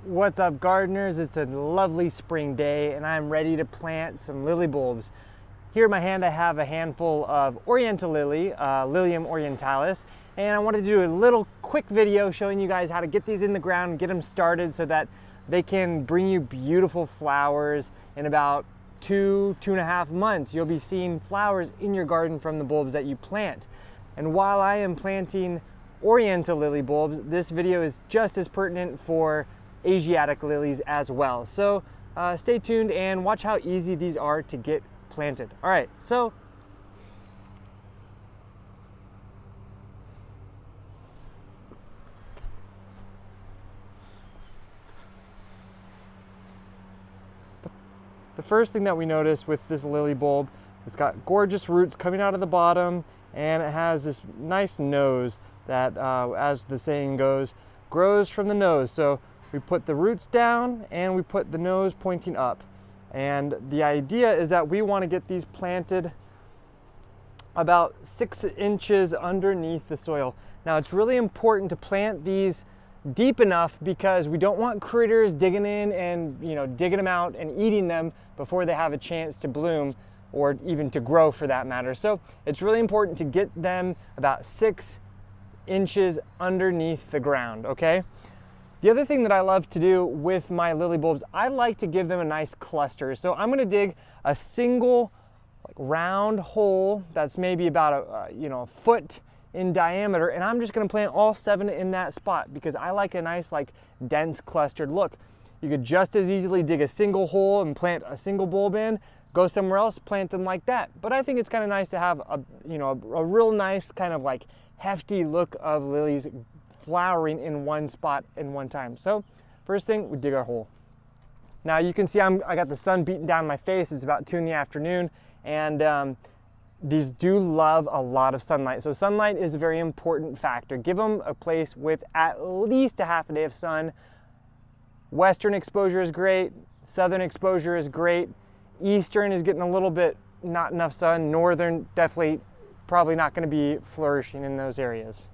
What's up, gardeners? It's a lovely spring day and I'm ready to plant some lily bulbs. Here in my hand I have a handful of Oriental lily, Lilium orientalis, and I wanted to do a little quick video showing you guys how to get these in the ground and get them started so that they can bring you beautiful flowers. In about 2.5 months you'll be seeing flowers in your garden from the bulbs that you plant. And while I am planting Oriental lily bulbs, this video is just as pertinent for Asiatic lilies as well. So stay tuned and watch how easy these are to get planted. All right, so the first thing that we notice with this lily bulb, it's got gorgeous roots coming out of the bottom, and it has this nice nose that, as the saying goes, grows from the nose. So we put the roots down and we put the nose pointing up. And the idea is that we want to get these planted about 6 inches underneath the soil. Now it's really important to plant these deep enough because we don't want critters digging in and digging them out and eating them before they have a chance to bloom or even to grow for that matter. So it's really important to get them about 6 inches underneath the ground, okay? The other thing that I love to do with my lily bulbs, I like to give them a nice cluster. So I'm gonna dig a single round hole that's maybe about a foot in diameter, and I'm just gonna plant all 7 in that spot because I like a nice dense clustered look. You could just as easily dig a single hole and plant a single bulb in, go somewhere else, plant them like that. But I think it's kind of nice to have a real nice kind of hefty look of lilies flowering in one spot in one time. So first thing, we dig our hole. Now you can see I got the sun beating down my face. It's about 2 in the afternoon, and these do love a lot of sunlight. So sunlight is a very important factor. Give them a place with at least a half a day of sun. Western exposure is great, southern exposure is great, eastern is getting a little bit not enough sun, northern definitely probably not going to be flourishing in those areas.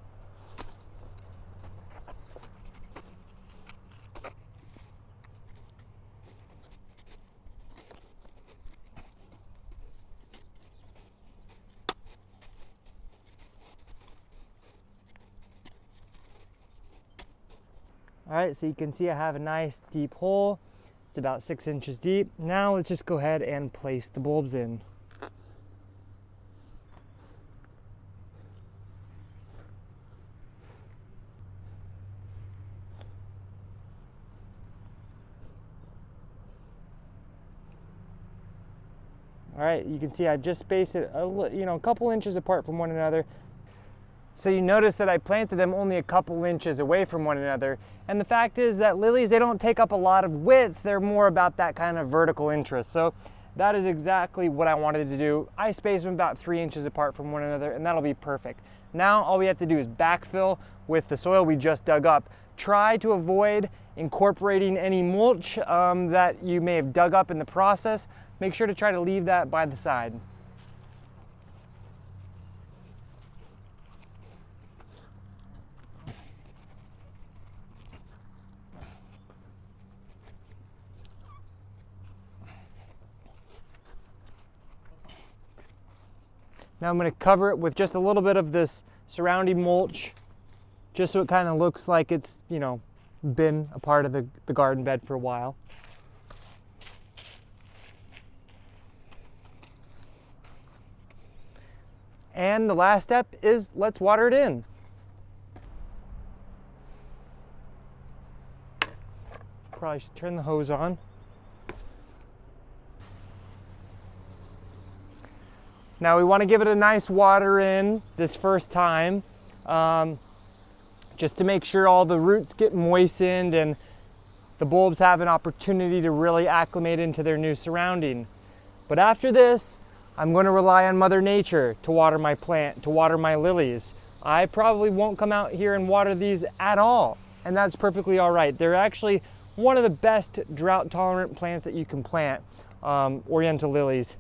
All right, so you can see I have a nice deep hole. It's about 6 inches deep. Now let's just go ahead and place the bulbs in. All right, you can see I just spaced it a couple inches apart from one another. So you notice that I planted them only a couple inches away from one another. And the fact is that lilies, they don't take up a lot of width. They're more about that kind of vertical interest. So that is exactly what I wanted to do. I spaced them about 3 inches apart from one another, and that'll be perfect. Now all we have to do is backfill with the soil we just dug up. Try to avoid incorporating any mulch that you may have dug up in the process. Make sure to try to leave that by the side. Now I'm going to cover it with just a little bit of this surrounding mulch, just so it kind of looks like it's, been a part of the garden bed for a while. And the last step is let's water it in. Probably should turn the hose on. Now we want to give it a nice water in this first time, just to make sure all the roots get moistened and the bulbs have an opportunity to really acclimate into their new surrounding. But after this, I'm going to rely on Mother Nature to water my plant, to water my lilies. I probably won't come out here and water these at all, and that's perfectly all right. They're actually one of the best drought-tolerant plants that you can plant, Oriental lilies.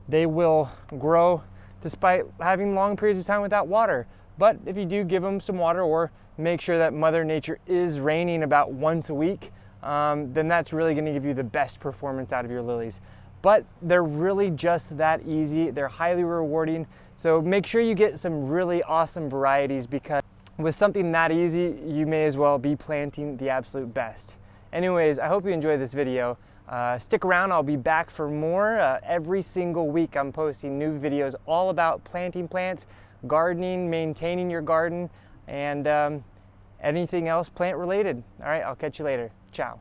They will grow despite having long periods of time without water. But if you do give them some water, or make sure that Mother Nature is raining about once a week, then that's really going to give you the best performance out of your lilies. But they're really just that easy. They're highly rewarding. So make sure you get some really awesome varieties, because with something that easy, you may as well be planting the absolute best. Anyways, I hope you enjoyed this video. Stick around, I'll be back for more. Every single week I'm posting new videos all about planting plants, gardening, maintaining your garden, and anything else plant related. All right, I'll catch you later. Ciao.